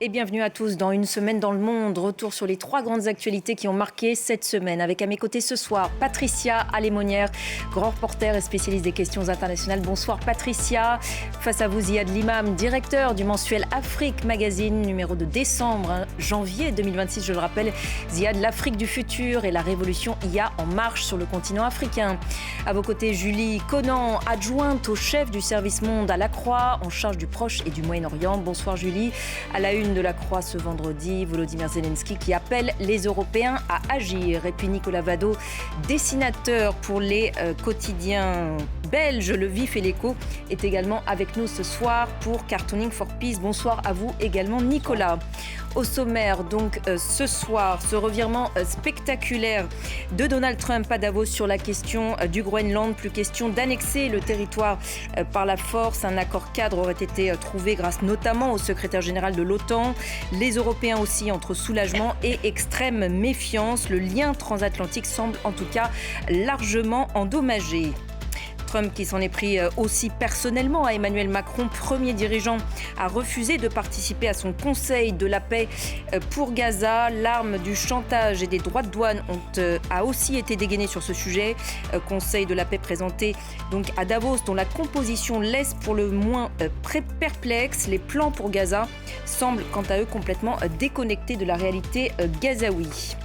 Et bienvenue à tous dans Une semaine dans le monde. Retour sur les 3 grandes actualités qui ont marqué cette semaine. Avec à mes côtés ce soir, Patricia Alémonière, grand reporter et spécialiste des questions internationales. Bonsoir Patricia. Face à vous, Ziad Limam, directeur du mensuel Afrique Magazine, numéro de décembre, janvier 2026, je le rappelle. Ziad, l'Afrique du futur et la révolution IA en marche sur le continent africain. À vos côtés, Julie Conan, adjointe au chef du service Monde à la Croix, en charge du Proche et du Moyen-Orient. Bonsoir Julie. À la une de la Croix ce vendredi, Volodymyr Zelensky qui appelle les Européens à agir. Et puis Nicolas Vado, dessinateur pour les quotidiens belges, Le Vif et l'Écho, est également avec nous ce soir pour Cartooning for Peace. Bonsoir à vous également Nicolas. Au sommaire, donc, ce soir, ce revirement spectaculaire de Donald Trump à Davos sur la question du Groenland. Plus question d'annexer le territoire par la force. Un accord cadre aurait été trouvé grâce notamment au secrétaire général de l'OTAN. Les Européens aussi entre soulagement et extrême méfiance. Le lien transatlantique semble en tout cas largement endommagé. Trump qui s'en est pris aussi personnellement à Emmanuel Macron, premier dirigeant à refuser de participer à son conseil de la paix pour Gaza. L'arme du chantage et des droits de douane a aussi été dégainée sur ce sujet. Conseil de la paix présenté donc à Davos, dont la composition laisse pour le moins perplexe. Les plans pour Gaza semblent quant à eux complètement déconnectés de la réalité gazaoui.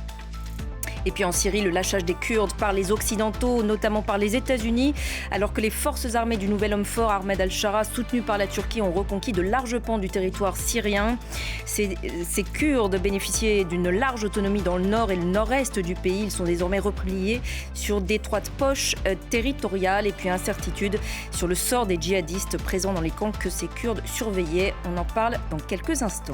Et puis en Syrie, le lâchage des Kurdes par les Occidentaux, notamment par les États-Unis, alors que les forces armées du nouvel homme fort, Ahmed al-Shara, soutenues par la Turquie, ont reconquis de larges pans du territoire syrien. Ces Kurdes bénéficiaient d'une large autonomie dans le nord et le nord-est du pays. Ils sont désormais repliés sur d'étroites poches territoriales. Et puis incertitude sur le sort des djihadistes présents dans les camps que ces Kurdes surveillaient. On en parle dans quelques instants.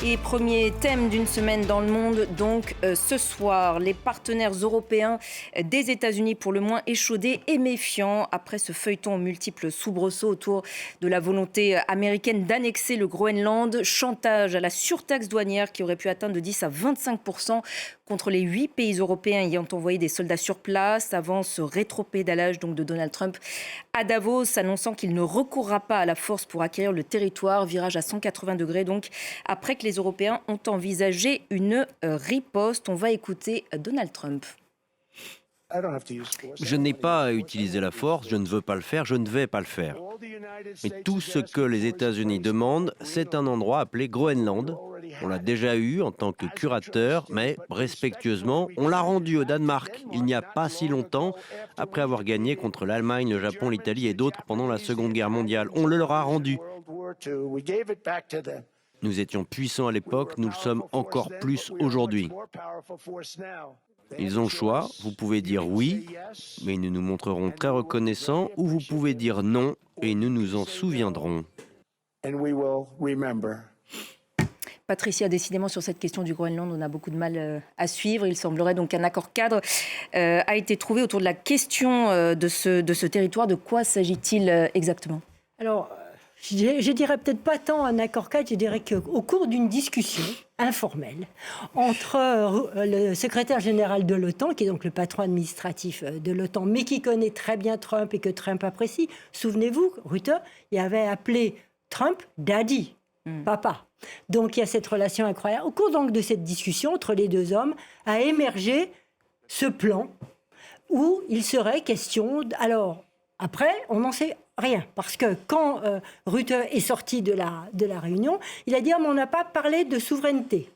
Et premier thème d'une semaine dans le monde, donc ce soir, les partenaires européens des États-Unis pour le moins échaudés et méfiants après ce feuilleton aux multiples soubresauts autour de la volonté américaine d'annexer le Groenland, chantage à la surtaxe douanière qui aurait pu atteindre de 10 à 25% contre les 8 pays européens ayant envoyé des soldats sur place avant ce rétropédalage donc de Donald Trump à Davos, annonçant qu'il ne recourra pas à la force pour acquérir le territoire, virage à 180 degrés donc, après que les Européens ont envisagé une riposte. On va écouter Donald Trump. Je n'ai pas à utiliser la force, je ne veux pas le faire, je ne vais pas le faire. Mais tout ce que les États-Unis demandent, c'est un endroit appelé Groenland. On l'a déjà eu en tant que curateur, mais respectueusement, on l'a rendu au Danemark il n'y a pas si longtemps, après avoir gagné contre l'Allemagne, le Japon, l'Italie et d'autres pendant la Seconde Guerre mondiale. On le leur a rendu. Nous étions puissants à l'époque, nous le sommes encore plus aujourd'hui. Ils ont le choix, vous pouvez dire oui, mais nous nous montrerons très reconnaissants, ou vous pouvez dire non, et nous nous en souviendrons. Patricia, décidément sur cette question du Groenland, on a beaucoup de mal à suivre. Il semblerait donc qu'un accord cadre a été trouvé autour de la question de ce territoire. De quoi s'agit-il exactement ? Alors, je dirais peut-être pas tant un accord cadre, je dirais qu'au cours d'une discussion informelle entre le secrétaire général de l'OTAN, qui est donc le patron administratif de l'OTAN, mais qui connaît très bien Trump et que Trump apprécie. Souvenez-vous, Rutte, il avait appelé Trump « Daddy », papa. Donc il y a cette relation incroyable. Au cours donc de cette discussion entre les deux hommes a émergé ce plan où il serait question... Alors, après, on n'en sait rien. Parce que quand Rutte est sorti de la réunion, il a dit « on n'a pas parlé de souveraineté ».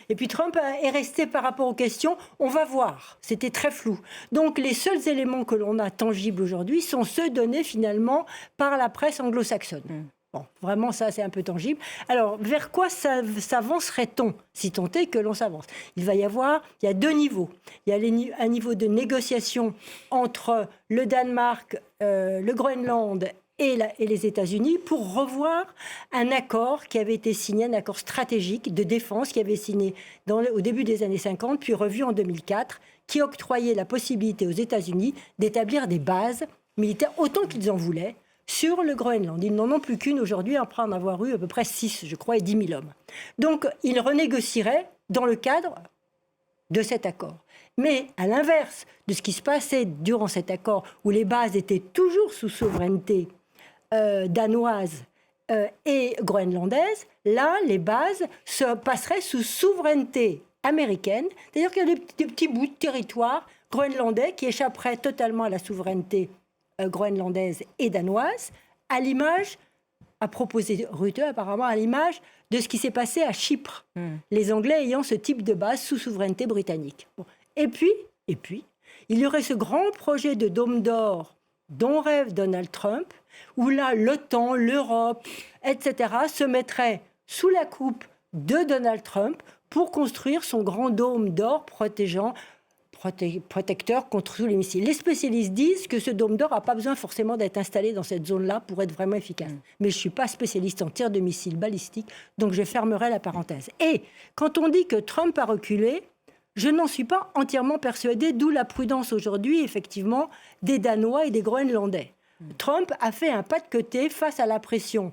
Et puis Trump est resté par rapport aux questions « on va voir ». C'était très flou. Donc les seuls éléments que l'on a tangibles aujourd'hui sont ceux donnés finalement par la presse anglo-saxonne. Bon, vraiment, ça, c'est un peu tangible. Alors, vers quoi s'avancerait-on, si tant est que l'on s'avance ? Il y a 2 niveaux. Il y a un niveau de négociation entre le Danemark, le Groenland et les États-Unis pour revoir un accord qui avait été signé, un accord stratégique de défense qui avait signé au début des années 50, puis revu en 2004, qui octroyait la possibilité aux États-Unis d'établir des bases militaires autant qu'ils en voulaient sur le Groenland. Ils n'en ont plus qu'une aujourd'hui, après en avoir eu à peu près 6, je crois, et 10 000 hommes. Donc, ils renégocieraient dans le cadre de cet accord. Mais à l'inverse de ce qui se passait durant cet accord, où les bases étaient toujours sous souveraineté danoise et groenlandaise, là, les bases passeraient sous souveraineté américaine. C'est-à-dire qu'il y a des petits bouts de territoire groenlandais qui échapperaient totalement à la souveraineté groenlandaise et danoise, à l'image, a proposé Rutte apparemment, à l'image de ce qui s'est passé à Chypre, les Anglais ayant ce type de base sous souveraineté britannique. Bon. Et puis, il y aurait ce grand projet de dôme d'or dont rêve Donald Trump, où là, l'OTAN, l'Europe, etc., se mettraient sous la coupe de Donald Trump pour construire son grand dôme d'or protecteur contre tous les missiles. Les spécialistes disent que ce dôme d'or n'a pas besoin forcément d'être installé dans cette zone-là pour être vraiment efficace. Mais je ne suis pas spécialiste en tir de missiles balistiques, donc je fermerai la parenthèse. Et quand on dit que Trump a reculé, je n'en suis pas entièrement persuadée, d'où la prudence aujourd'hui, effectivement, des Danois et des Groenlandais. Trump a fait un pas de côté face à la pression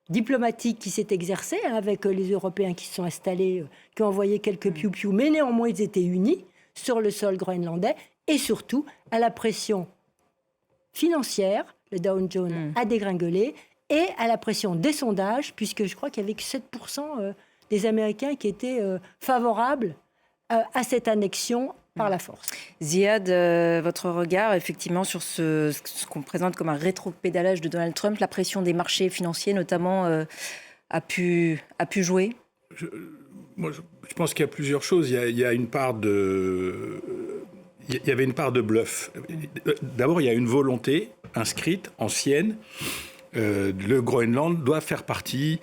diplomatique qui s'est exercée avec les Européens qui se sont installés, qui ont envoyé quelques piou-piou, mais néanmoins ils étaient unis sur le sol groenlandais, et surtout à la pression financière, le Dow Jones a dégringolé, et à la pression des sondages, puisque je crois qu'il y avait que 7% des Américains qui étaient favorables à cette annexion par la force. Ziad, votre regard effectivement sur ce qu'on présente comme un rétropédalage de Donald Trump, la pression des marchés financiers notamment a pu jouer? Je pense qu'il y a plusieurs choses. Il y a une part de... Il y avait une part de bluff. D'abord, il y a une volonté inscrite, ancienne. Le Groenland doit faire partie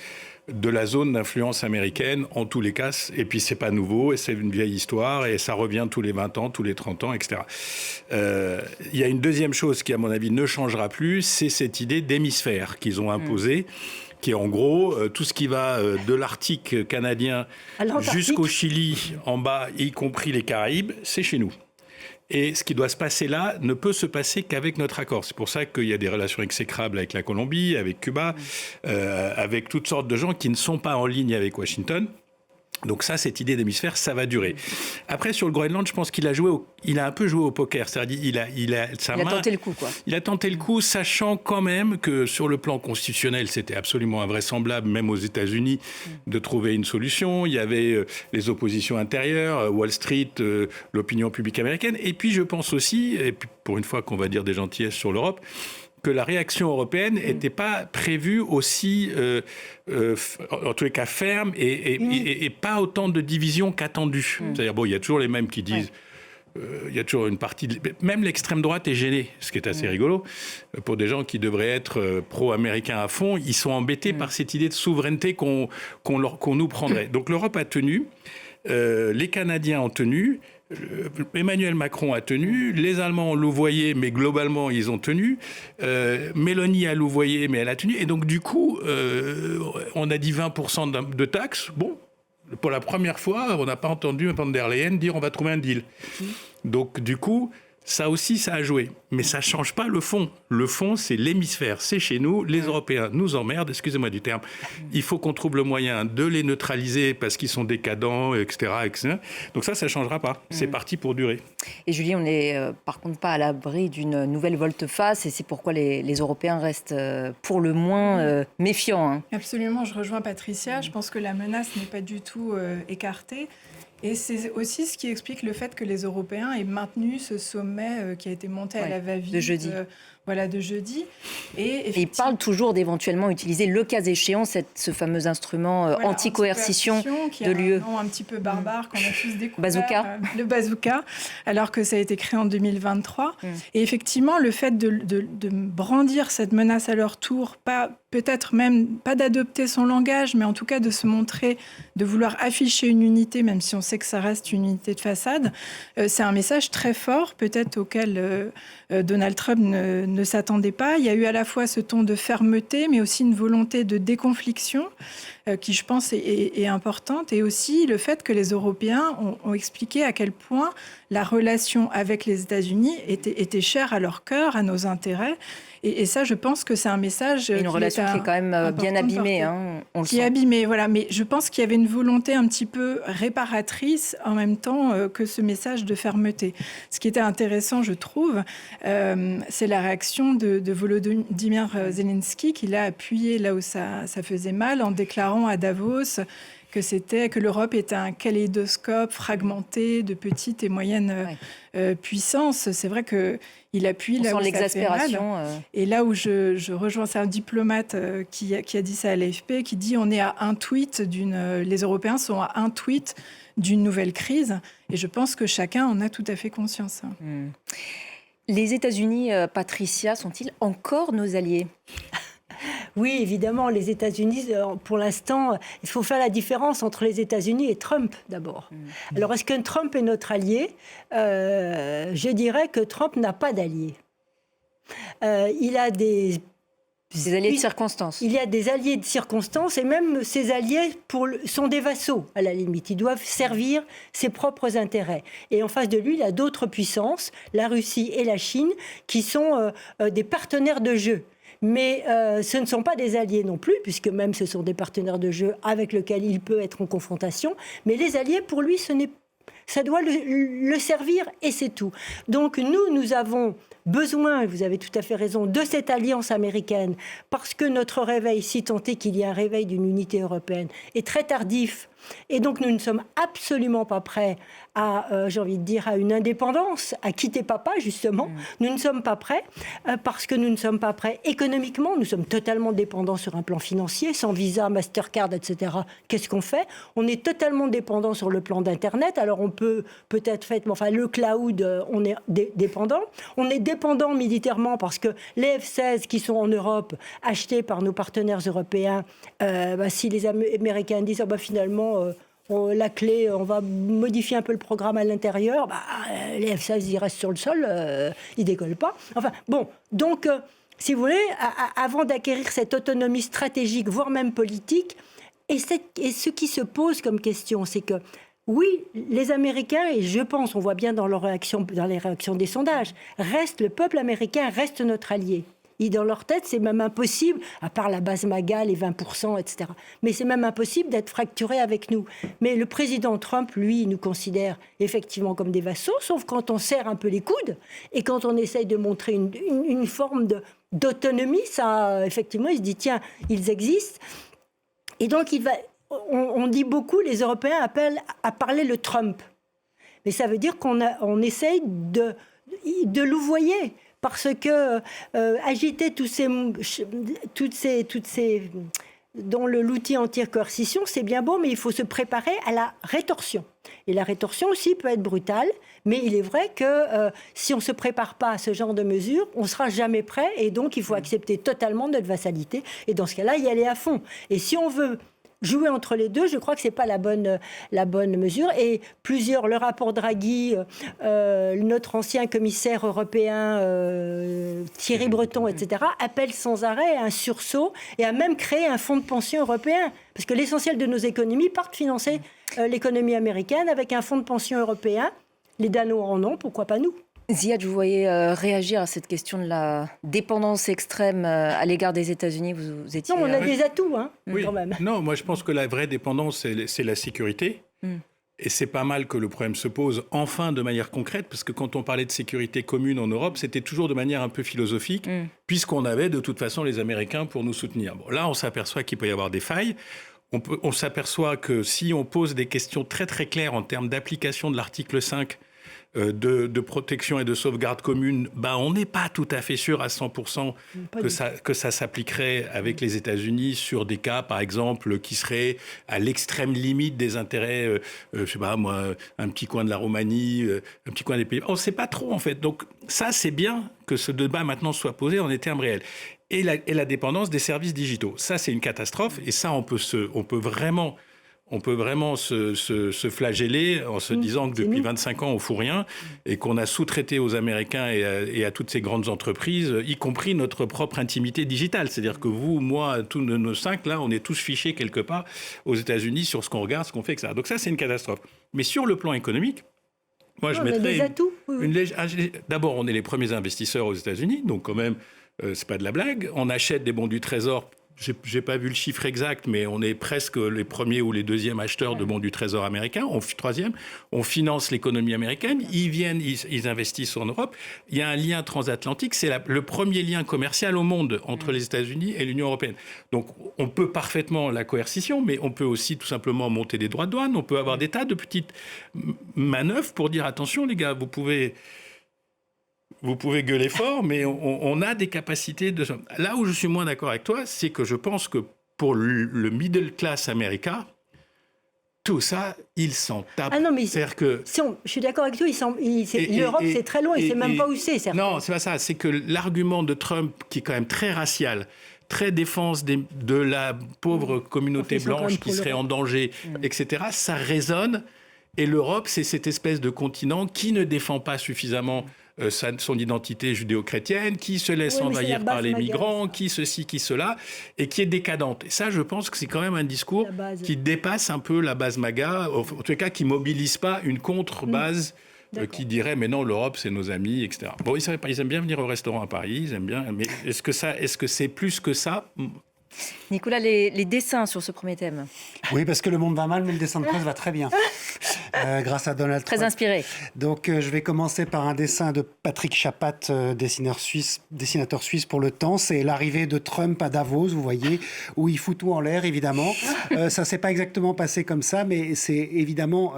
de la zone d'influence américaine, en tous les cas. Et puis, c'est pas nouveau, et c'est une vieille histoire, et ça revient tous les 20 ans, tous les 30 ans, etc. Il y a une deuxième chose qui, à mon avis, ne changera plus, c'est cette idée d'hémisphère qu'ils ont imposée, qui est en gros tout ce qui va de l'Arctique canadien jusqu'au Chili, en bas, y compris les Caraïbes, c'est chez nous. Et ce qui doit se passer là ne peut se passer qu'avec notre accord. C'est pour ça qu'il y a des relations exécrables avec la Colombie, avec Cuba, avec toutes sortes de gens qui ne sont pas en ligne avec Washington. Donc ça, cette idée d'hémisphère, ça va durer. Après, sur le Groenland, je pense qu'il a un peu joué au poker. C'est-à-dire, il a tenté le coup, quoi. Il a tenté le coup, sachant quand même que sur le plan constitutionnel, c'était absolument invraisemblable, même aux États-Unis, de trouver une solution. Il y avait les oppositions intérieures, Wall Street, l'opinion publique américaine. Et puis, je pense aussi, et puis pour une fois qu'on va dire des gentillesses sur l'Europe, que la réaction européenne n'était pas prévue aussi, en tous les cas, ferme et pas autant de divisions qu'attendu. C'est-à-dire, bon, il y a toujours les mêmes qui disent... Il y a toujours une partie... Même l'extrême droite est gênée, ce qui est assez rigolo. Pour des gens qui devraient être pro-américains à fond, ils sont embêtés par cette idée de souveraineté qu'on nous prendrait. Donc l'Europe a tenu, les Canadiens ont tenu... Emmanuel Macron a tenu, les Allemands ont louvoyé, mais globalement, ils ont tenu. Mélanie a louvoyé, mais elle a tenu. Et donc, du coup, on a dit 20% de taxes. Bon, pour la première fois, on n'a pas entendu von der Leyen dire on va trouver un deal. Donc, du coup, ça aussi, ça a joué. Mais ça ne change pas le fond. Le fond, c'est l'hémisphère. C'est chez nous. Les Européens nous emmerdent, excusez-moi du terme. Il faut qu'on trouve le moyen de les neutraliser parce qu'ils sont décadents, etc. etc. Donc ça ne changera pas. C'est parti pour durer. Et Julie, on n'est par contre pas à l'abri d'une nouvelle volte-face. Et c'est pourquoi les Européens restent pour le moins méfiants. Hein. Absolument, je rejoins Patricia. Je pense que la menace n'est pas du tout écartée. Et c'est aussi ce qui explique le fait que les Européens aient maintenu ce sommet qui a été monté à la va-vite de jeudi. De jeudi. Et ils parlent toujours d'éventuellement utiliser, le cas échéant, ce fameux instrument anti-coercition de l'UE. Qui a un nom un petit peu barbare qu'on a tous découvert. Bazooka. Le bazooka, alors que ça a été créé en 2023. Et effectivement, le fait de brandir cette menace à leur tour, peut-être même pas d'adopter son langage, mais en tout cas de se montrer, de vouloir afficher une unité, même si on sait que ça reste une unité de façade, c'est un message très fort, peut-être auquel Donald Trump ne s'attendait pas. Il y a eu à la fois ce ton de fermeté, mais aussi une volonté de déconfliction qui, je pense, est importante. Et aussi le fait que les Européens ont expliqué à quel point la relation avec les États-Unis était chère à leur cœur, à nos intérêts. Et ça, je pense que c'est un message... Une relation qui est quand même bien abîmée, on le sent. Qui est abîmée, voilà. Mais je pense qu'il y avait une volonté un petit peu réparatrice en même temps que ce message de fermeté. Ce qui était intéressant, je trouve, c'est la réaction de Volodymyr Zelensky, qui l'a appuyé là où ça faisait mal, en déclarant à Davos que l'Europe était un kaléidoscope fragmenté de petites et moyennes puissances. C'est vrai qu'il appuie là où ça fait mal. Et là où je rejoins, c'est un diplomate qui a dit ça à l'AFP, qui dit on est à un tweet les Européens sont à un tweet d'une nouvelle crise. Et je pense que chacun en a tout à fait conscience. Les États-Unis, Patricia, sont-ils encore nos alliés ? Oui, évidemment, les États-Unis, pour l'instant, il faut faire la différence entre les États-Unis et Trump, d'abord. Alors, est-ce que Trump est notre allié ? Je dirais que Trump n'a pas d'allié. Il a des alliés de circonstance. Il y a des alliés de circonstance et même ces alliés sont des vassaux, à la limite. Ils doivent servir ses propres intérêts. Et en face de lui, il y a d'autres puissances, la Russie et la Chine, qui sont des partenaires de jeu. Mais ce ne sont pas des alliés non plus, puisque même ce sont des partenaires de jeu avec lesquels il peut être en confrontation. Mais les alliés, pour lui, ça doit le servir et c'est tout. Donc nous avons besoin, et vous avez tout à fait raison, de cette alliance américaine, parce que notre réveil, si tant est qu'il y a un réveil d'une unité européenne, est très tardif. Et donc nous ne sommes absolument pas prêts à, j'ai envie de dire, à une indépendance, à quitter papa, justement. Nous ne sommes pas prêts, parce que nous ne sommes pas prêts économiquement. Nous sommes totalement dépendants sur un plan financier, sans Visa, Mastercard, etc. Qu'est-ce qu'on fait ? On est totalement dépendant sur le plan d'Internet. Alors on peut peut-être faire, enfin le cloud, on est dépendant. On est dépendant militairement parce que les F-16 qui sont en Europe, achetés par nos partenaires européens, si les Américains disent finalement la clé, on va modifier un peu le programme à l'intérieur, les F-16 ils restent sur le sol, ils décollent pas. Enfin bon, donc si vous voulez, avant d'acquérir cette autonomie stratégique, voire même politique, et ce qui se pose comme question, c'est que oui, les Américains, et je pense, on voit bien dans les réactions des sondages, le peuple américain reste notre allié. Et dans leur tête, c'est même impossible, à part la base MAGA, les 20%, etc. Mais c'est même impossible d'être fracturé avec nous. Mais le président Trump, lui, nous considère effectivement comme des vassaux, sauf quand on serre un peu les coudes et quand on essaye de montrer une forme d'autonomie, ça, effectivement, il se dit, tiens, ils existent. Et donc, on dit beaucoup, les Européens appellent à parler le Trump. Mais ça veut dire qu'on essaye de louvoyer. Parce que agiter toutes ces dont l'outil anti-coercition, c'est bien beau, mais il faut se préparer à la rétorsion. Et la rétorsion aussi peut être brutale, mais il est vrai que si on ne se prépare pas à ce genre de mesures, on ne sera jamais prêt, et donc il faut accepter totalement notre vassalité, et dans ce cas-là, y aller à fond. Et si on veut jouer entre les deux, je crois que ce n'est pas la bonne mesure. Et le rapport Draghi, notre ancien commissaire européen Thierry Breton, etc., appelle sans arrêt à un sursaut et à même créer un fonds de pension européen. Parce que l'essentiel de nos économies partent financer l'économie américaine avec un fonds de pension européen. Les Danois en ont, pourquoi pas nous ? Ziad, je vous voyais réagir à cette question de la dépendance extrême à l'égard des États-Unis. Vous étiez... Non, on a des atouts, oui. Quand même. Non, moi je pense que la vraie dépendance, c'est la sécurité. Et c'est pas mal que le problème se pose enfin de manière concrète, parce que quand on parlait de sécurité commune en Europe, c'était toujours de manière un peu philosophique, puisqu'on avait de toute façon les Américains pour nous soutenir. Bon, là, on s'aperçoit qu'il peut y avoir des failles. On s'aperçoit que si on pose des questions très très claires en termes d'application de l'article 5, de protection et de sauvegarde commune, on n'est pas tout à fait sûr à 100% que ça s'appliquerait avec les États-Unis sur des cas, par exemple, qui seraient à l'extrême limite des intérêts, je sais pas moi, un petit coin de la Roumanie, un petit coin des pays. On ne sait pas trop, en fait. Donc ça, c'est bien que ce débat maintenant soit posé en des termes réels. Et la dépendance des services digitaux. Ça, c'est une catastrophe. Et ça, on peut vraiment se flageller en se disant que depuis 25 ans, on ne fout rien et qu'on a sous-traité aux Américains et à toutes ces grandes entreprises, y compris notre propre intimité digitale. C'est-à-dire que vous, moi, tous nos 5, là, on est tous fichés quelque part aux États-Unis sur ce qu'on regarde, ce qu'on fait, etc. Donc ça, c'est une catastrophe. Mais sur le plan économique, moi, je mettrais des atouts. D'abord, on est les premiers investisseurs aux États-Unis, donc quand même, c'est pas de la blague. On achète des bons du Trésor. J'ai pas vu le chiffre exact, mais on est presque les premiers ou les deuxièmes acheteurs de bons du Trésor américain. Troisième, on finance l'économie américaine. Ils viennent, ils investissent en Europe. Il y a un lien transatlantique. C'est le premier lien commercial au monde entre les États-Unis et l'Union européenne. Donc, on peut parfaitement la coercition, mais on peut aussi tout simplement monter des droits de douane. On peut avoir des tas de petites manœuvres pour dire attention, les gars, vous pouvez gueuler fort, mais on a des capacités de... Là où je suis moins d'accord avec toi, c'est que je pense que pour le middle class américain, tout ça, il s'en tape. Ah non, mais c'est-à-dire que... je suis d'accord avec toi, l'Europe, c'est très loin, il ne sait même pas où c'est. Non, c'est pas ça. C'est que l'argument de Trump, qui est quand même très racial, très défense de la pauvre communauté blanche qui serait en danger, etc., ça résonne. Et l'Europe, c'est cette espèce de continent qui ne défend pas suffisamment son identité judéo-chrétienne, qui se laisse envahir par les migrants, qui ceci, qui cela, et qui est décadente. Et ça, je pense que c'est quand même un discours qui dépasse un peu la base MAGA, en tout cas qui ne mobilise pas une contre-base qui dirait « mais non, l'Europe, c'est nos amis », etc. Bon, ils aiment bien venir au restaurant à Paris, ils aiment bien, mais est-ce que c'est plus que ça ? Nicolas, les dessins sur ce premier thème. Oui, parce que le monde va mal, mais le dessin de presse va très bien. Grâce à Donald Trump. Très inspiré. Donc, je vais commencer par un dessin de Patrick Chapat, dessinateur suisse pour Le Temps. C'est l'arrivée de Trump à Davos, vous voyez, où il fout tout en l'air, évidemment. Ça ne s'est pas exactement passé comme ça, mais c'est évidemment...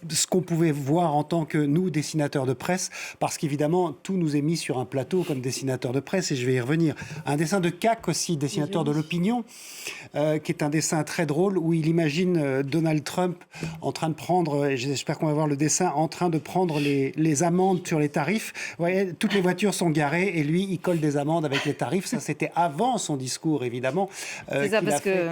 ce qu'on pouvait voir en tant que nous, dessinateurs de presse, parce qu'évidemment, tout nous est mis sur un plateau comme dessinateurs de presse, et je vais y revenir. Un dessin de Cac aussi, dessinateur de l'opinion, qui est un dessin très drôle, où il imagine Donald Trump en train de prendre, et j'espère qu'on va voir le dessin, en train de prendre les amendes sur les tarifs. Vous voyez, toutes les voitures sont garées, et lui, il colle des amendes avec les tarifs. Ça, c'était avant son discours, évidemment. C'est ça, parce que,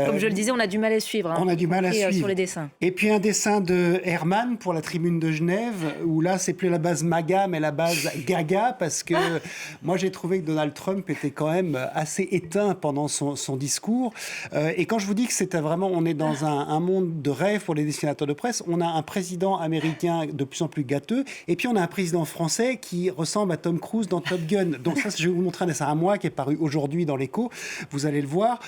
comme je le disais, on a du mal à suivre. On a du mal à suivre. Sur les dessins. Et puis un dessin de Herman pour la Tribune de Genève, où là, c'est plus la base MAGA, mais la base Gaga, parce que moi, j'ai trouvé que Donald Trump était quand même assez éteint pendant son discours. Et quand je vous dis que c'était vraiment, on est dans un monde de rêve pour les dessinateurs de presse, on a un président américain de plus en plus gâteux, et puis on a un président français qui ressemble à Tom Cruise dans Top Gun. Donc ça, je vais vous montrer un dessin à moi qui est paru aujourd'hui dans l'Écho. Vous allez le voir,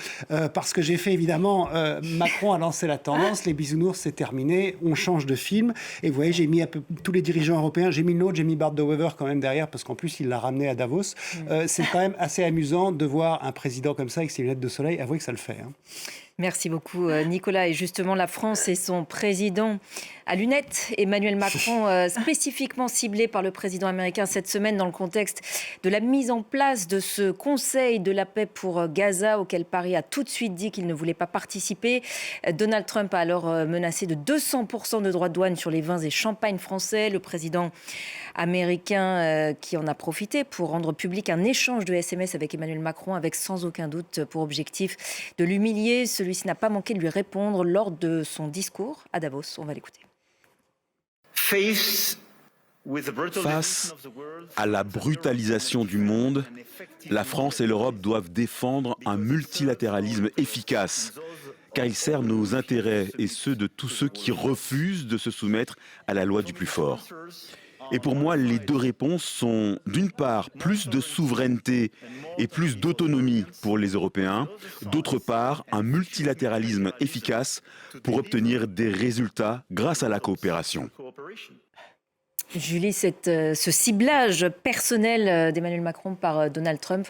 parce que j'ai fait évidemment, Macron a lancé la tendance, les bisounours, c'est terminé, on change de film. Et vous voyez, j'ai mis un peu tous les dirigeants européens. J'ai mis le nôtre, j'ai mis Bart de Wever quand même derrière, parce qu'en plus, il l'a ramené à Davos. C'est quand même assez amusant de voir un président comme ça avec ses lunettes de soleil. Avouez que ça le fait. Hein. Merci beaucoup, Nicolas. Et justement, la France et son président à lunettes, Emmanuel Macron, spécifiquement ciblé par le président américain cette semaine dans le contexte de la mise en place de ce Conseil de la paix pour Gaza, auquel Paris a tout de suite dit qu'il ne voulait pas participer. Donald Trump a alors menacé de 200% de droits de douane sur les vins et champagnes français. Le président américain qui en a profité pour rendre public un échange de SMS avec Emmanuel Macron, avec sans aucun doute pour objectif de l'humilier. Celui-ci n'a pas manqué de lui répondre lors de son discours à Davos. On va l'écouter. Face à la brutalisation du monde, la France et l'Europe doivent défendre un multilatéralisme efficace, car il sert nos intérêts et ceux de tous ceux qui refusent de se soumettre à la loi du plus fort. Et pour moi, les deux réponses sont, d'une part, plus de souveraineté et plus d'autonomie pour les Européens, d'autre part, un multilatéralisme efficace pour obtenir des résultats grâce à la coopération. Julie, ce ciblage personnel d'Emmanuel Macron par Donald Trump,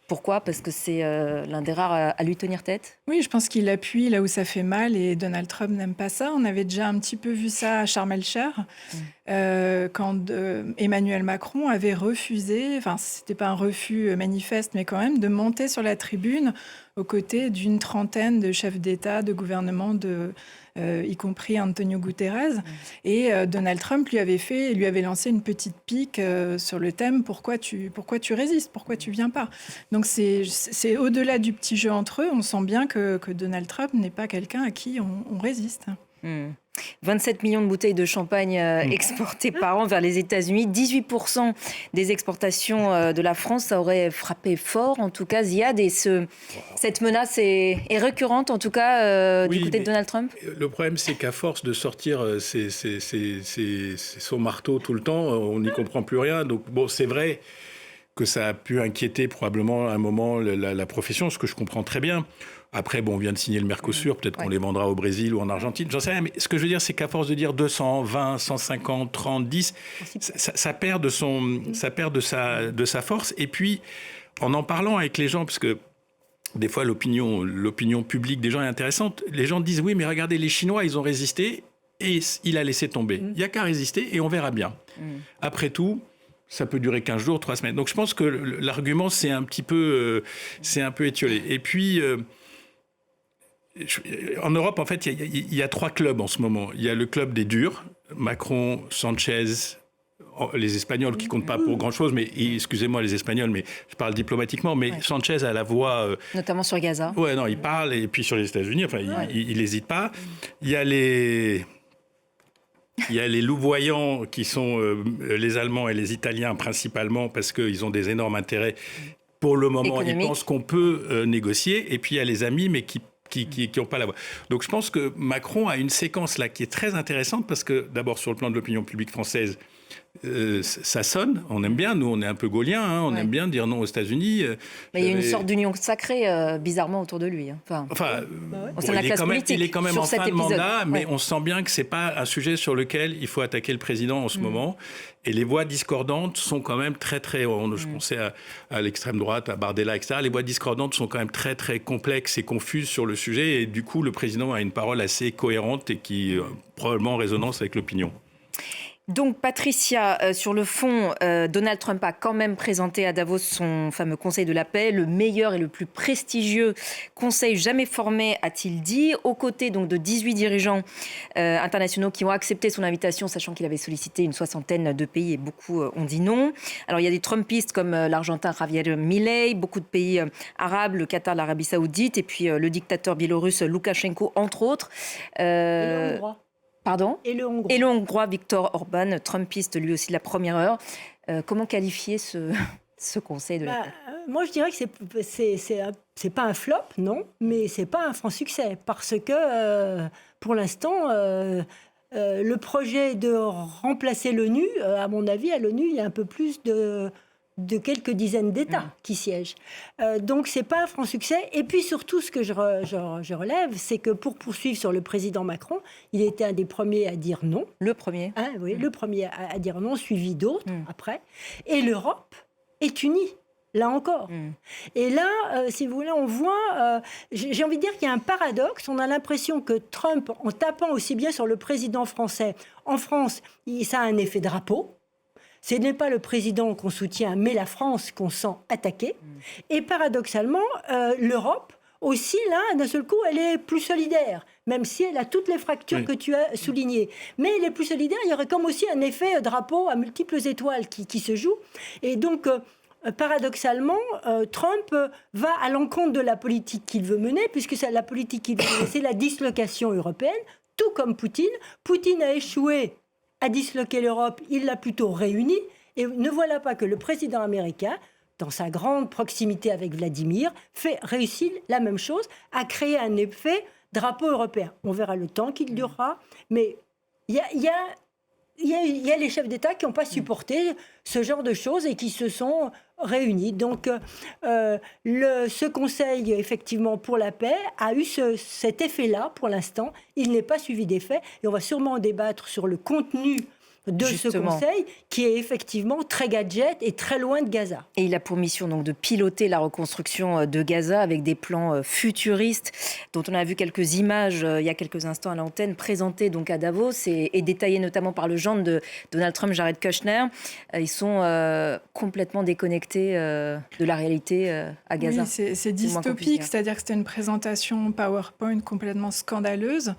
pourquoi ? Parce que c'est l'un des rares à lui tenir tête ? Oui, je pense qu'il appuie là où ça fait mal et Donald Trump n'aime pas ça. On avait déjà un petit peu vu ça à Sharm el-Sheikh, quand Emmanuel Macron avait refusé, enfin c'était pas un refus manifeste, mais quand même, de monter sur la tribune aux côtés d'une trentaine de chefs d'État, de gouvernement, y compris Antonio Guterres. Et Donald Trump lui avait lancé une petite pique sur le thème « Pourquoi tu résistes ? Pourquoi tu viens pas ?» Donc c'est au-delà du petit jeu entre eux, on sent bien que Donald Trump n'est pas quelqu'un à qui on résiste. 27 millions de bouteilles de champagne exportées par an vers les États-Unis. 18% des exportations de la France, ça aurait frappé fort. En tout cas, Ziad, et cette menace est récurrente, en tout cas, du côté de Donald Trump. Le problème, c'est qu'à force de sortir son marteau tout le temps, on n'y comprend plus rien. Donc, bon, c'est vrai que ça a pu inquiéter probablement à un moment la profession, ce que je comprends très bien. Après, on vient de signer le Mercosur, peut-être qu'on les vendra au Brésil ou en Argentine, j'en sais rien. Mais ce que je veux dire, c'est qu'à force de dire 200, 20, 150, 30, 10, ça perd de sa force. Et puis, en parlant avec les gens, parce que des fois, l'opinion publique des gens est intéressante, les gens disent, oui, mais regardez, les Chinois, ils ont résisté et il a laissé tomber. Il n'y a qu'à résister et on verra bien. Après tout, ça peut durer 15 jours, 3 semaines. Donc, je pense que l'argument, c'est un peu étiolé. Et puis... en Europe, en fait, il y a 3 clubs en ce moment. Il y a le club des durs, Macron, Sanchez, les Espagnols qui comptent pas pour grand-chose, mais excusez-moi les Espagnols, mais je parle diplomatiquement, mais Sanchez a la voix... notamment sur Gaza. Ouais, non, il parle, et puis sur les États-Unis, enfin, il n'hésite pas. Il y a les louvoyants qui sont les Allemands et les Italiens principalement, parce qu'ils ont des énormes intérêts. Pour le moment, ils pensent qu'on peut négocier, et puis il y a les amis, mais qui n'ont pas la voix. Donc je pense que Macron a une séquence là qui est très intéressante parce que d'abord sur le plan de l'opinion publique française, ça sonne, on aime bien, nous on est un peu gauliens, on aime bien dire non aux États-Unis. Mais il y a une sorte d'union sacrée bizarrement autour de lui. Il est quand même en fin de mandat, mais on sent bien que c'est pas un sujet sur lequel il faut attaquer le président en ce moment. Et les voix discordantes sont quand même très, très... Je pensais à l'extrême droite, à Bardella, etc. Les voix discordantes sont quand même très, très complexes et confuses sur le sujet. Et du coup, le président a une parole assez cohérente et qui est probablement en résonance avec l'opinion. Donc Patricia, sur le fond, Donald Trump a quand même présenté à Davos son fameux Conseil de la paix, le meilleur et le plus prestigieux conseil jamais formé, a-t-il dit, aux côtés donc de 18 dirigeants internationaux qui ont accepté son invitation, sachant qu'il avait sollicité une 60aine de pays et beaucoup ont dit non. Alors il y a des Trumpistes comme l'Argentin Javier Milei, beaucoup de pays arabes, le Qatar, l'Arabie Saoudite et puis le dictateur biélorusse Loukachenko, entre autres. Et le Hongrois. Pardon ? Et le Hongrois Viktor Orban, Trumpiste lui aussi de la première heure. Comment qualifier ce Conseil de la paix ? Moi, je dirais que c'est pas un flop, non, mais c'est pas un franc succès. Parce que, pour l'instant, le projet de remplacer l'ONU, à mon avis, à l'ONU, il y a un peu plus de quelques dizaines d'États qui siègent. Donc, ce n'est pas un franc succès. Et puis, surtout, ce que je relève, c'est que pour poursuivre sur le président Macron, il était un des premiers à dire non. Le premier. Oui, le premier à dire non, suivi d'autres après. Et l'Europe est unie. Là encore. Et là, si vous voulez, on voit... j'ai envie de dire qu'il y a un paradoxe. On a l'impression que Trump, en tapant aussi bien sur le président français, en France, ça a un effet drapeau. Ce n'est pas le président qu'on soutient, mais la France qu'on sent attaquée. Et paradoxalement, l'Europe aussi, là, d'un seul coup, elle est plus solidaire, même si elle a toutes les fractures que tu as soulignées. Mais elle est plus solidaire, il y aurait comme aussi un effet drapeau à multiples étoiles qui se joue. Et donc, paradoxalement, Trump va à l'encontre de la politique qu'il veut mener, puisque la politique qu'il veut mener, c'est la dislocation européenne, tout comme Poutine. Poutine a échoué à disloquer l'Europe, il l'a plutôt réunie. Et ne voilà pas que le président américain, dans sa grande proximité avec Vladimir, réussit la même chose, à créer un effet drapeau européen. On verra le temps qu'il durera, mais il y a les chefs d'État qui n'ont pas supporté ce genre de choses et qui se sont réunis. Donc, ce Conseil, effectivement, pour la paix, a eu cet effet-là, pour l'instant. Il n'est pas suivi d'effet. Et on va sûrement en débattre sur le contenu de ce Conseil, qui est effectivement très gadget et très loin de Gaza. Et il a pour mission donc de piloter la reconstruction de Gaza avec des plans futuristes, dont on a vu quelques images il y a quelques instants à l'antenne, présentées donc à Davos et détaillées notamment par le gendre de Donald Trump, Jared Kushner. Ils sont complètement déconnectés de la réalité à Gaza. Oui, c'est dystopique, c'est-à-dire que c'était une présentation PowerPoint complètement scandaleuse.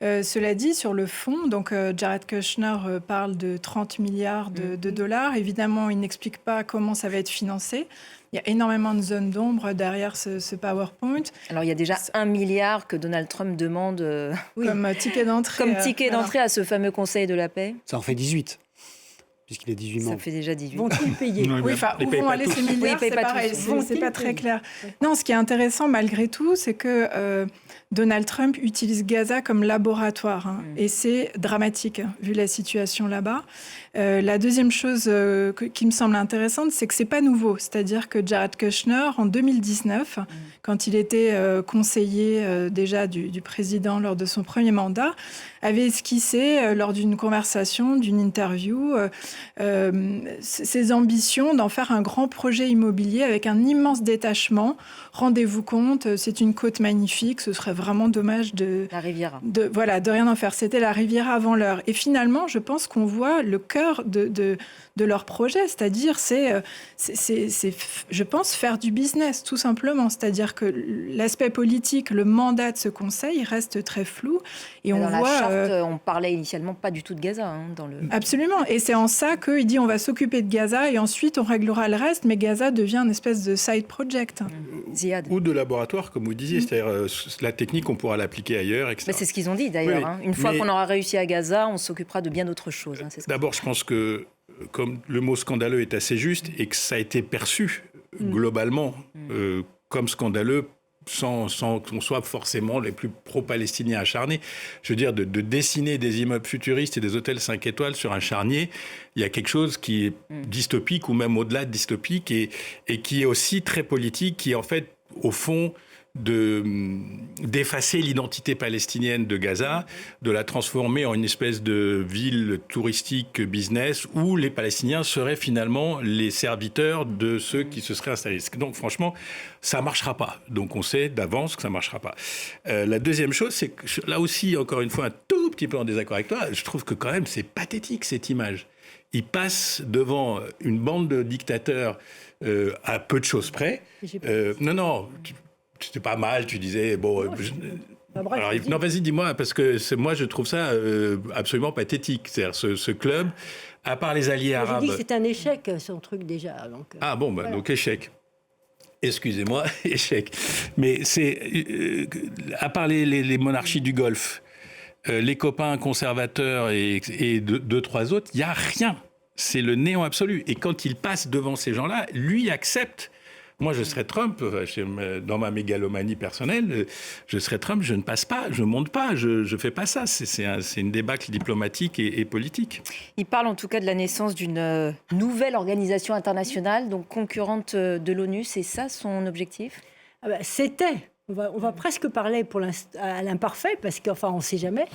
Cela dit, sur le fond, donc Jared Kushner parle de 30 milliards de dollars. Évidemment, il n'explique pas comment ça va être financé. Il y a énormément de zones d'ombre derrière ce PowerPoint. Alors, il y a déjà 1 milliard que Donald Trump demande comme ticket d'entrée. Comme ticket d'entrée à ce fameux Conseil de la paix. Ça en fait 18. puisqu'il est 18 Ça membres. fait déjà 18. Vont-ils payer? Oui, enfin, où vont aller ces milliards, Oui, ils payent c'est pas pareil, tous. c'est pas très clair. Non, ce qui est intéressant malgré tout, c'est que Donald Trump utilise Gaza comme laboratoire, et c'est dramatique, vu la situation là-bas. La deuxième chose qui me semble intéressante, c'est que c'est pas nouveau. C'est-à-dire que Jared Kushner, en 2019, quand il était conseiller déjà du président lors de son premier mandat, avait esquissé lors d'une conversation, d'une interview, ses ambitions d'en faire un grand projet immobilier avec un immense détachement. Rendez-vous compte, c'est une côte magnifique, ce serait vraiment dommage La Riviera. de rien en faire. C'était la Riviera avant l'heure. Et finalement, je pense qu'on voit le cœur de leur projet, c'est-à-dire c'est, je pense, faire du business, tout simplement. C'est-à-dire que l'aspect politique, le mandat de ce conseil reste très flou. Et Dans on la voit, charte, on parlait initialement pas du tout de Gaza. Dans le... Absolument. Et c'est en ça qu'il dit on va s'occuper de Gaza et ensuite on réglera le reste, mais Gaza devient une espèce de side project. Ziad. Ou de laboratoire, comme vous disiez, c'est-à-dire la technique, on pourra l'appliquer ailleurs, etc. C'est ce qu'ils ont dit d'ailleurs. Oui, Une fois mais... qu'on aura réussi à Gaza, on s'occupera de bien d'autres choses. D'abord, je pense que comme le mot scandaleux est assez juste et que ça a été perçu globalement comme scandaleux, sans qu'on soit forcément les plus pro-palestiniens acharnés. Je veux dire, de dessiner des immeubles futuristes et des hôtels 5 étoiles sur un charnier, il y a quelque chose qui est dystopique ou même au-delà de dystopique et qui est aussi très politique, qui est en fait, au fond, d'effacer l'identité palestinienne de Gaza, de la transformer en une espèce de ville touristique business où les Palestiniens seraient finalement les serviteurs de ceux qui se seraient installés. Donc franchement, ça ne marchera pas. Donc on sait d'avance que ça ne marchera pas. La deuxième chose, c'est que là aussi, encore une fois, un tout petit peu en désaccord avec toi, je trouve que quand même c'est pathétique cette image. Il passe devant une bande de dictateurs à peu de choses près. Non, c'était pas mal, tu disais. Bon, alors, non, vas-y, dis-moi, parce que moi, je trouve ça absolument pathétique. C'est-à-dire, ce club, à part les alliés arabes. J'ai dit que c'est un échec, son truc déjà. Donc, ah bon, voilà. Donc échec. Excusez-moi, échec. Mais c'est, à part les monarchies du Golfe, les copains conservateurs et deux, trois autres, il n'y a rien. C'est le néant absolu. Et quand il passe devant ces gens-là, lui accepte. Moi, je serais Trump, dans ma mégalomanie personnelle, je serais Trump, je ne passe pas, je ne monte pas, je ne fais pas ça. C'est une débâcle diplomatique et politique. Il parle en tout cas de la naissance d'une nouvelle organisation internationale, donc concurrente de l'ONU. C'est ça son objectif ? C'était. On va presque parler à l'imparfait, parce qu'enfin, on ne sait jamais.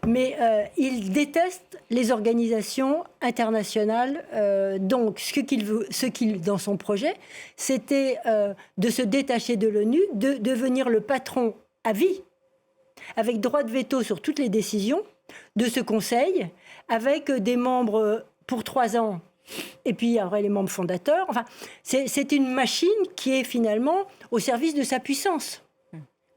Mais il déteste les organisations internationales. Donc, ce qu'il, dans son projet, c'était de se détacher de l'ONU, de devenir le patron à vie, avec droit de veto sur toutes les décisions de ce Conseil, avec des membres pour 3 ans. Et puis, il y aurait les membres fondateurs. Enfin, c'est une machine qui est finalement au service de sa puissance.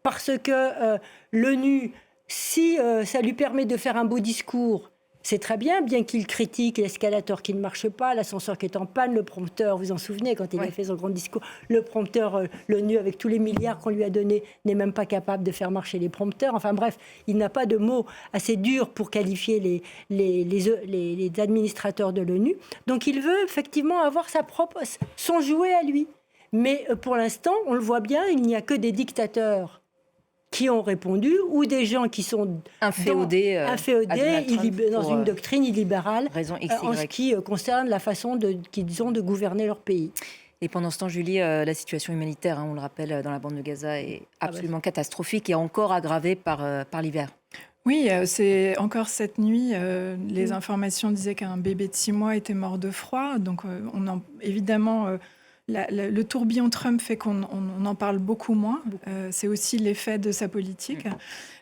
Parce que l'ONU, si ça lui permet de faire un beau discours, c'est très bien qu'il critique l'escalator qui ne marche pas, l'ascenseur qui est en panne, le prompteur, vous vous en souvenez, quand il a fait son grand discours, le prompteur, l'ONU, avec tous les milliards qu'on lui a donnés, n'est même pas capable de faire marcher les prompteurs. Enfin bref, il n'a pas de mots assez durs pour qualifier les administrateurs de l'ONU. Donc il veut effectivement avoir son jouet à lui. Mais pour l'instant, on le voit bien, il n'y a que des dictateurs qui ont répondu, ou des gens qui sont inféodés dans une doctrine illibérale en ce qui concerne la façon qu'ils ont de gouverner leur pays. Et pendant ce temps, Julie, la situation humanitaire, on le rappelle, dans la bande de Gaza est absolument catastrophique et encore aggravée par l'hiver. Oui, c'est encore cette nuit, les informations disaient qu'un bébé de 6 mois était mort de froid. Donc évidemment... le tourbillon Trump fait qu'on en parle beaucoup moins. C'est aussi l'effet de sa politique.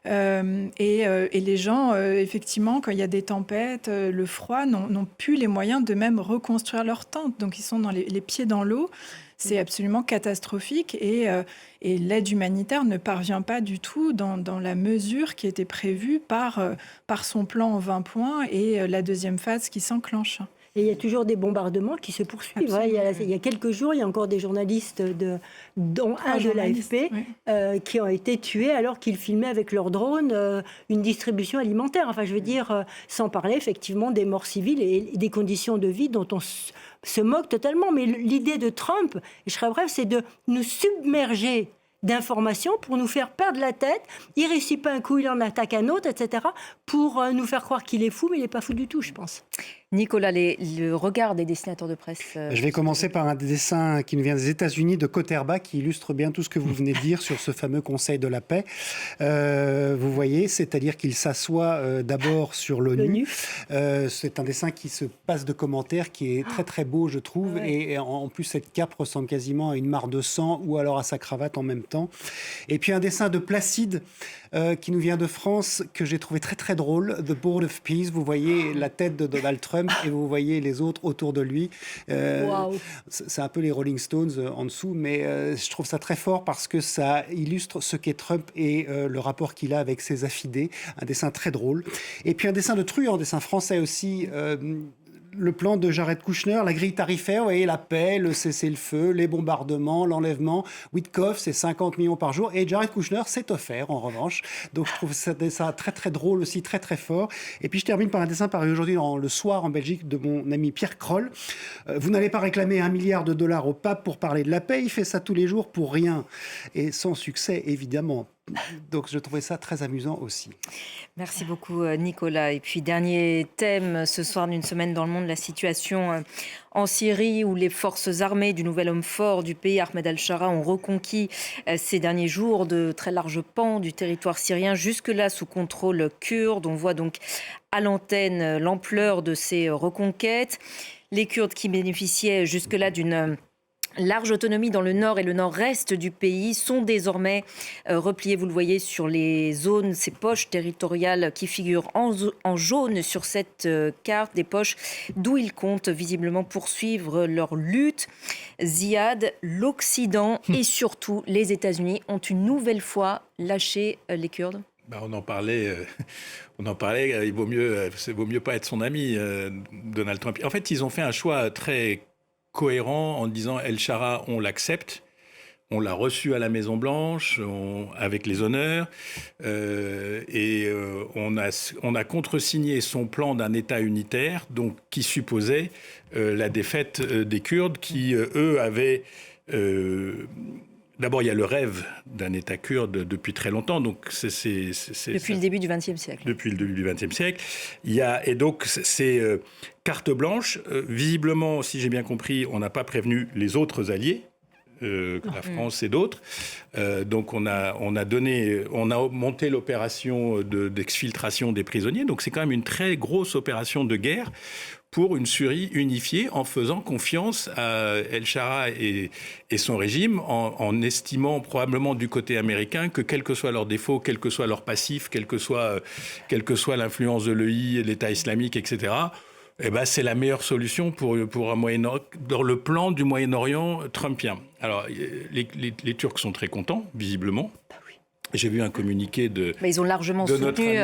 Et les gens, effectivement, quand il y a des tempêtes, le froid, n'ont plus les moyens de même reconstruire leur tente. Donc, ils sont les pieds dans l'eau. C'est absolument catastrophique. Et l'aide humanitaire ne parvient pas du tout dans la mesure qui était prévue par son plan en 20 points et la deuxième phase qui s'enclenche. Et il y a toujours des bombardements qui se poursuivent. Il y a quelques jours, il y a encore des journalistes, dont un de l'AFP, qui ont été tués alors qu'ils filmaient avec leur drone une distribution alimentaire. Enfin, je veux dire, sans parler effectivement des morts civiles et des conditions de vie dont on se moque totalement. Mais l'idée de Trump, je serai bref, c'est de nous submerger d'informations pour nous faire perdre la tête. Il réussit pas un coup, il en attaque un autre, etc. pour nous faire croire qu'il est fou, mais il n'est pas fou du tout, je pense. Nicolas, le regard des dessinateurs de presse. Je vais commencer par un dessin qui nous vient des États-Unis de Koterba, qui illustre bien tout ce que vous venez de dire sur ce fameux Conseil de la paix. Vous voyez, c'est-à-dire qu'il s'assoit d'abord sur l'ONU. C'est un dessin qui se passe de commentaires, qui est très très beau, je trouve. Et en plus, cette cape ressemble quasiment à une mare de sang ou alors à sa cravate en même temps. Et puis un dessin de Placide, qui nous vient de France, que j'ai trouvé très très drôle. The Board of Peace. Vous voyez la tête de Donald Trump et vous voyez les autres autour de lui. C'est un peu les Rolling Stones en dessous, mais je trouve ça très fort parce que ça illustre ce qu'est Trump et le rapport qu'il a avec ses affidés. Un dessin très drôle. Et puis un dessin de Truand, un dessin français aussi, le plan de Jared Kushner, la grille tarifaire, vous voyez, la paix, le cessez-le-feu, les bombardements, l'enlèvement. Witkoff, c'est 50 millions par jour. Et Jared Kushner, c'est offert, en revanche. Donc, je trouve ça très, très drôle aussi, très, très fort. Et puis, je termine par un dessin paru aujourd'hui Le Soir en Belgique de mon ami Pierre Kroll. Vous n'allez pas réclamer $1 milliard au pape pour parler de la paix. Il fait ça tous les jours pour rien. Et sans succès, évidemment. Donc, je trouvais ça très amusant aussi. Merci beaucoup, Nicolas. Et puis, dernier thème ce soir d'une semaine dans le monde, la situation en Syrie, où les forces armées du nouvel homme fort du pays, Ahmed al-Shara, ont reconquis ces derniers jours de très larges pans du territoire syrien, jusque-là sous contrôle kurde. On voit donc à l'antenne l'ampleur de ces reconquêtes. Les Kurdes qui bénéficiaient jusque-là d'une large autonomie dans le nord et le nord-est du pays sont désormais repliés, vous le voyez, sur les zones, ces poches territoriales qui figurent en jaune sur cette carte, des poches d'où ils comptent visiblement poursuivre leur lutte. Ziad, l'Occident et surtout les États-Unis ont une nouvelle fois lâché les Kurdes. On en parlait, il vaut mieux pas être son ami, Donald Trump. En fait, ils ont fait un choix très cohérent en disant El-Shara, on l'accepte, on l'a reçu à la Maison-Blanche avec les honneurs, et on a contresigné son plan d'un État unitaire, donc qui supposait la défaite des Kurdes qui, eux, avaient... D'abord, il y a le rêve d'un État kurde depuis très longtemps. Donc depuis le début du XXe siècle. Depuis le début du XXe siècle. Et donc, c'est carte blanche. Visiblement, si j'ai bien compris, on n'a pas prévenu les autres alliés, la France et d'autres. Donc, on a monté l'opération d'exfiltration des prisonniers. Donc, c'est quand même une très grosse opération de guerre pour une Syrie unifiée, en faisant confiance à El-Shara et son régime, en estimant probablement du côté américain que quels que soient leurs défauts, quel que soit leur passif, quelle que soit l'influence de l'EI, l'État islamique, etc., c'est la meilleure solution pour un Moyen-Orient, dans le plan du Moyen-Orient trumpien. Alors, les Turcs sont très contents, visiblement. J'ai vu un communiqué Mais ils ont largement soutenu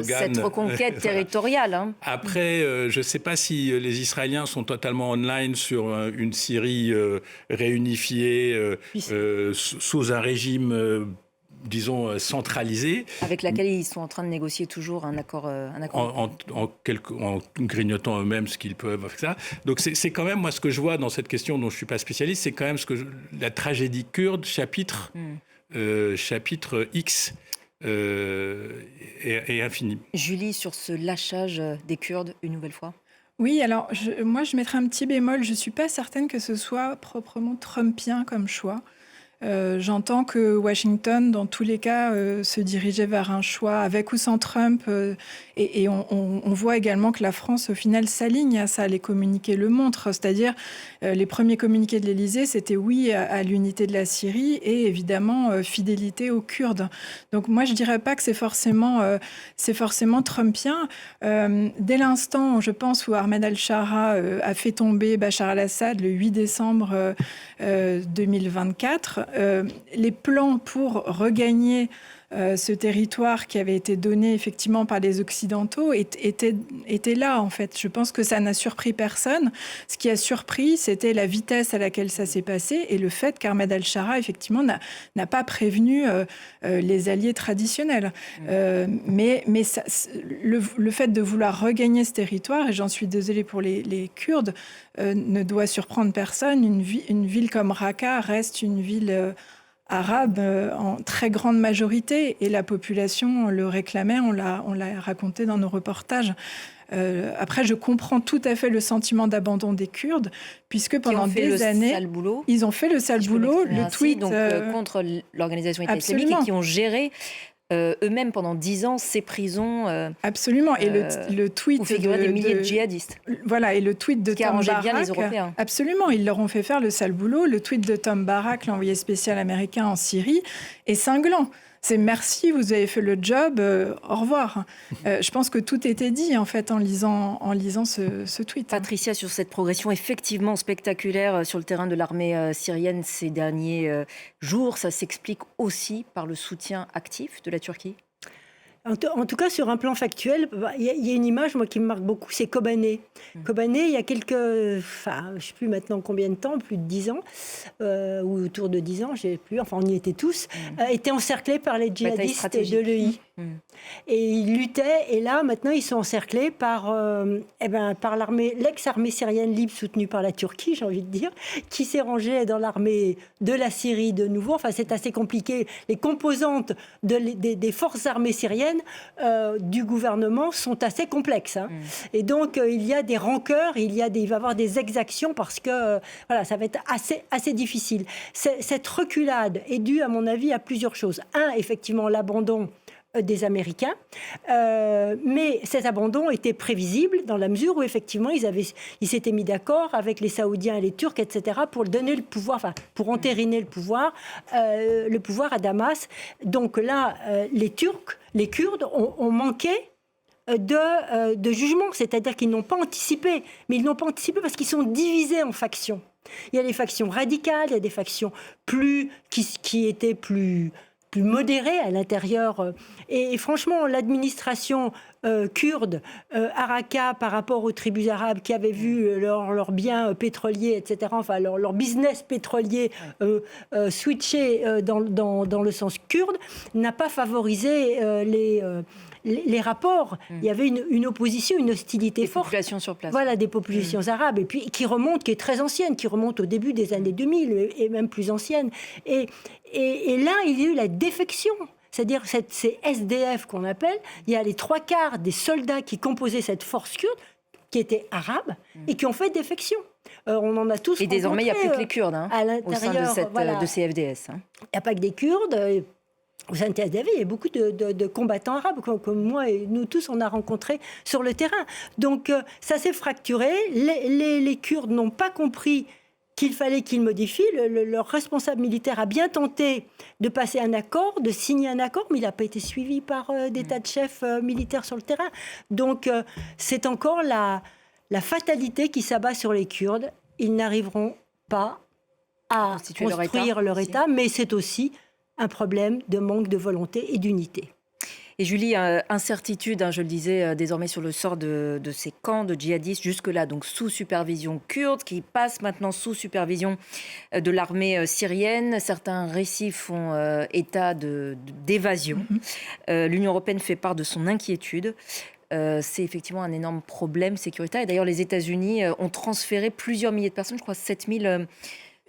cette reconquête territoriale. Après, je ne sais pas si les Israéliens sont totalement online sur une Syrie réunifiée sous un régime, disons, centralisé. Avec laquelle ils sont en train de négocier toujours un accord. En grignotant eux-mêmes ce qu'ils peuvent avec ça. Donc c'est quand même, moi, ce que je vois dans cette question dont je ne suis pas spécialiste, c'est quand même la tragédie kurde, chapitre X est infini. Julie, sur ce lâchage des Kurdes, une nouvelle fois. Oui, alors moi je mettrais un petit bémol. Je ne suis pas certaine que ce soit proprement trumpien comme choix. J'entends que Washington, dans tous les cas, se dirigeait vers un choix avec ou sans Trump. Et on voit également que la France, au final, s'aligne à ça. Les communiqués le montrent. C'est-à-dire, les premiers communiqués de l'Élysée, c'était oui à l'unité de la Syrie et évidemment fidélité aux Kurdes. Donc moi, je ne dirais pas que c'est forcément trumpien. Dès l'instant, je pense, où Ahmed al-Shara a fait tomber Bachar al-Assad le 8 décembre 2024, les plans pour regagner ce territoire qui avait été donné effectivement par les Occidentaux était là, en fait. Je pense que ça n'a surpris personne. Ce qui a surpris, c'était la vitesse à laquelle ça s'est passé et le fait qu'Ahmed al-Shara, effectivement, n'a pas prévenu les alliés traditionnels. Mais ça, le fait de vouloir regagner ce territoire, et j'en suis désolée pour les Kurdes, ne doit surprendre personne. Une ville comme Raqqa reste une ville arabe en très grande majorité et la population le réclamait, on l'a raconté dans nos reportages. Après, je comprends tout à fait le sentiment d'abandon des Kurdes, puisque pendant des années, ils ont fait le sale boulot. Le tweet contre l'organisation État islamique et qui ont géré eux-mêmes pendant 10 ans ces prisons. Absolument. Et le tweet où figuraient des milliers de djihadistes. Voilà. Et le tweet de Tom Barak. Bien les Européens. Absolument. Ils leur ont fait faire le sale boulot. Le tweet de Tom Barak, l'envoyé spécial américain en Syrie, est cinglant. C'est merci, vous avez fait le job, au revoir. Je pense que tout était dit en fait en lisant ce tweet. Patricia, sur cette progression effectivement spectaculaire sur le terrain de l'armée syrienne ces derniers jours, ça s'explique aussi par le soutien actif de la Turquie ? En tout cas, sur un plan factuel, il y a une image moi, qui me marque beaucoup, c'est Kobané. Kobané, il y a je ne sais plus maintenant combien de temps, plus de 10 ans, ou autour de 10 ans, je ne sais plus, enfin on y était tous, était encerclé par les djihadistes de l'EI. Et ils luttaient, et là, maintenant, ils sont encerclés par l'armée, l'ex-armée syrienne libre soutenue par la Turquie, j'ai envie de dire, qui s'est rangée dans l'armée de la Syrie de nouveau. Enfin, c'est assez compliqué. Les composantes des forces armées syriennes du gouvernement sont assez complexes. Et donc, il y a des rancœurs, il va y avoir des exactions parce que ça va être assez difficile. Cette reculade est due, à mon avis, à plusieurs choses. Un, effectivement, l'abandon des Américains, mais cet abandon était prévisible dans la mesure où effectivement ils s'étaient mis d'accord avec les Saoudiens et les Turcs, etc., pour donner le pouvoir, pour entériner le pouvoir à Damas. Donc là, les Kurdes ont manqué de jugement, c'est-à-dire qu'ils n'ont pas anticipé, mais ils n'ont pas anticipé parce qu'ils sont divisés en factions. Il y a des factions radicales, il y a des factions qui étaient plus modérées à l'intérieur. Et franchement, l'administration kurde à Raqqa par rapport aux tribus arabes qui avaient vu leurs biens pétroliers, etc., enfin leur business pétrolier switcher dans le sens kurde, n'a pas favorisé les rapports. Il y avait une opposition, une hostilité forte. Des populations sur place. Voilà, des populations arabes, et puis qui est très ancienne, qui remonte au début des années 2000, et même plus ancienne. Et là, il y a eu la défection. C'est-à-dire ces SDF qu'on appelle, il y a les 3/4 des soldats qui composaient cette force kurde, qui étaient arabes, et qui ont fait défection. On en a tous. Et désormais, il n'y a plus que les Kurdes à l'intérieur, au sein de ces FDS. Il n'y a pas que des Kurdes. Au sein de TSDF, il y a beaucoup de combattants arabes, comme moi et nous tous, on a rencontré sur le terrain. Donc, ça s'est fracturé. Les Kurdes n'ont pas compris qu'il fallait qu'ils modifient. Leur responsable militaire a bien tenté de passer un accord, de signer un accord, mais il n'a pas été suivi par des tas de chefs militaires sur le terrain. Donc, c'est encore la fatalité qui s'abat sur les Kurdes. Ils n'arriveront pas à construire leur État, mais c'est aussi un problème de manque de volonté et d'unité. Et Julie, incertitude, je le disais, désormais sur le sort de ces camps de djihadistes, jusque-là, donc sous supervision kurde, qui passent maintenant sous supervision de l'armée syrienne. Certains récits font état d'évasion. L'Union européenne fait part de son inquiétude. C'est effectivement un énorme problème sécuritaire. Et d'ailleurs, les États-Unis ont transféré plusieurs milliers de personnes, je crois 7000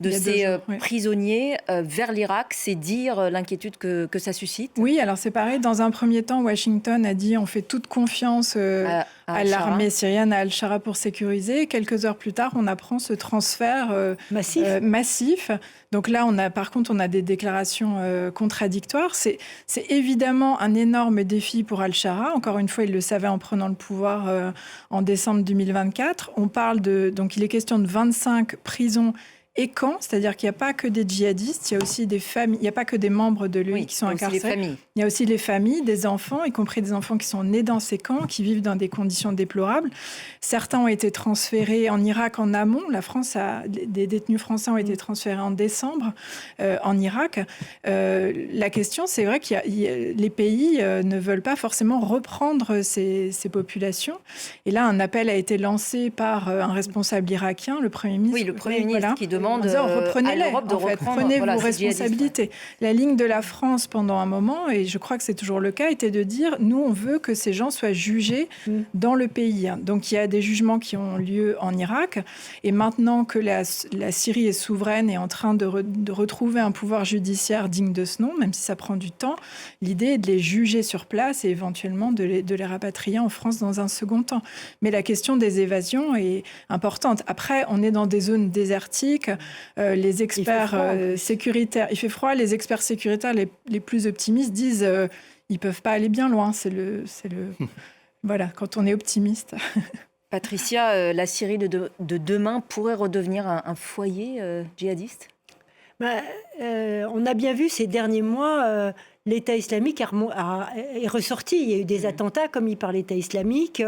de ces prisonniers vers l'Irak. C'est dire l'inquiétude que ça suscite. Oui, alors c'est pareil. Dans un premier temps, Washington a dit on fait toute confiance à l'armée syrienne, à Al-Shara pour sécuriser. Quelques heures plus tard, on apprend ce transfert massif. Donc là, par contre, on a des déclarations contradictoires. C'est évidemment un énorme défi pour Al-Shara. Encore une fois, il le savait en prenant le pouvoir en décembre 2024. On parle donc il est question de 25 prisons et camps, c'est-à-dire qu'il n'y a pas que des djihadistes, il y a aussi des familles, il n'y a pas que des membres de l'EI qui sont incarcérés. Il y a aussi les familles, des enfants, y compris des enfants qui sont nés dans ces camps, qui vivent dans des conditions déplorables. Certains ont été transférés en Irak en amont. Des détenus français ont été transférés en décembre en Irak. La question, c'est vrai que les pays ne veulent pas forcément reprendre ces populations. Et là, un appel a été lancé par un responsable irakien, le Premier ministre. Oui, le Premier ministre qui demande à l'Europe de reprendre. Prenez vos responsabilités. La ligne de la France pendant un moment, et je crois que c'est toujours le cas, était de dire nous, on veut que ces gens soient jugés dans le pays. Donc il y a des jugements qui ont lieu en Irak. Et maintenant que la Syrie est souveraine et en train de retrouver un pouvoir judiciaire digne de ce nom, même si ça prend du temps, l'idée est de les juger sur place et éventuellement de les rapatrier en France dans un second temps. Mais la question des évasions est importante. Après, on est dans des zones désertiques. Les experts sécuritaires, il fait froid. Les experts sécuritaires les plus optimistes disent ils peuvent pas aller bien loin. C'est le voilà, quand on est optimiste. Patricia, la Syrie de demain pourrait redevenir un foyer djihadiste ? On a bien vu ces derniers mois, l'État islamique est ressorti. Il y a eu des attentats commis par l'État islamique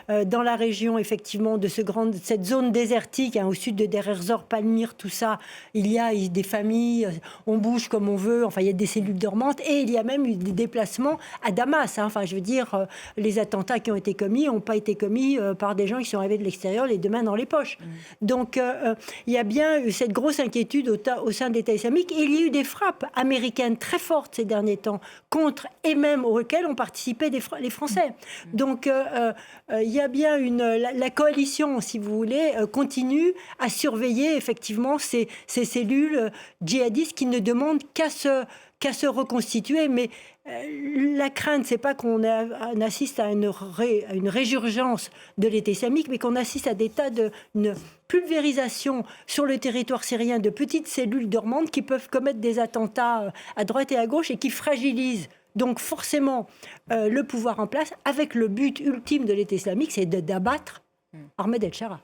dans la région, effectivement, de cette zone désertique, au sud de Deir ez-Zor, Palmyre, tout ça. Il y a des familles, on bouge comme on veut. Enfin, il y a des cellules dormantes et il y a même eu des déplacements à Damas. Enfin, je veux dire, les attentats qui ont été commis n'ont pas été commis par des gens qui sont arrivés de l'extérieur, les deux mains dans les poches. Donc, il y a bien eu cette grosse inquiétude au sein de l'État islamique. Et il y a eu des frappes américaines très fortes ces derniers temps contre et même auxquelles ont participé les Français. Donc, il y a bien la coalition, si vous voulez, continue à surveiller effectivement ces cellules djihadistes qui ne demandent qu'à se reconstituer. Mais la crainte, c'est pas qu'on assiste à une résurgence de l'État islamique, mais qu'on assiste à des tas une pulvérisation sur le territoire syrien de petites cellules dormantes qui peuvent commettre des attentats à droite et à gauche et qui fragilisent donc forcément le pouvoir en place, avec le but ultime de l'État islamique, c'est d'abattre Ahmed El-Shara.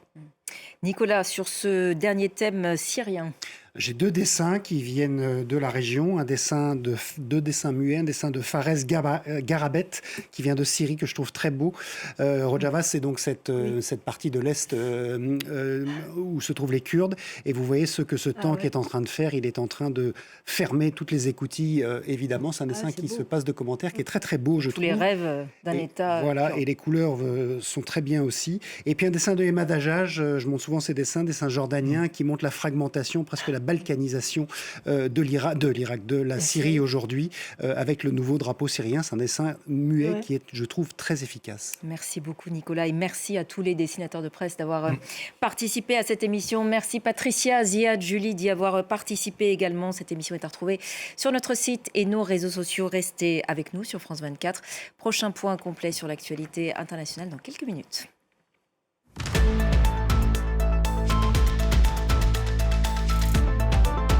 Nicolas, sur ce dernier thème syrien. J'ai deux dessins qui viennent de la région, deux dessins muets, un dessin de Fares Garabet qui vient de Syrie que je trouve très beau. Rojava, c'est donc cette partie de l'Est où se trouvent les Kurdes. Et vous voyez ce que ce tank est en train de faire. Il est en train de fermer toutes les écoutilles, évidemment. C'est un dessin qui se passe de commentaires, qui est très très beau, je trouve. Tous les rêves d'un État. Voilà, kurde. et les couleurs sont très bien aussi. Et puis un dessin de Emma Dajaj, je montre souvent ces dessins jordaniens qui montrent la fragmentation, presque la balkanisation de la Syrie aujourd'hui, avec le nouveau drapeau syrien. C'est un dessin muet qui est, je trouve, très efficace. Merci beaucoup Nicolas et merci à tous les dessinateurs de presse d'avoir participé à cette émission. Merci Patricia, Ziad, Julie d'y avoir participé également. Cette émission est à retrouver sur notre site et nos réseaux sociaux. Restez avec nous sur France 24. Prochain point complet sur l'actualité internationale dans quelques minutes.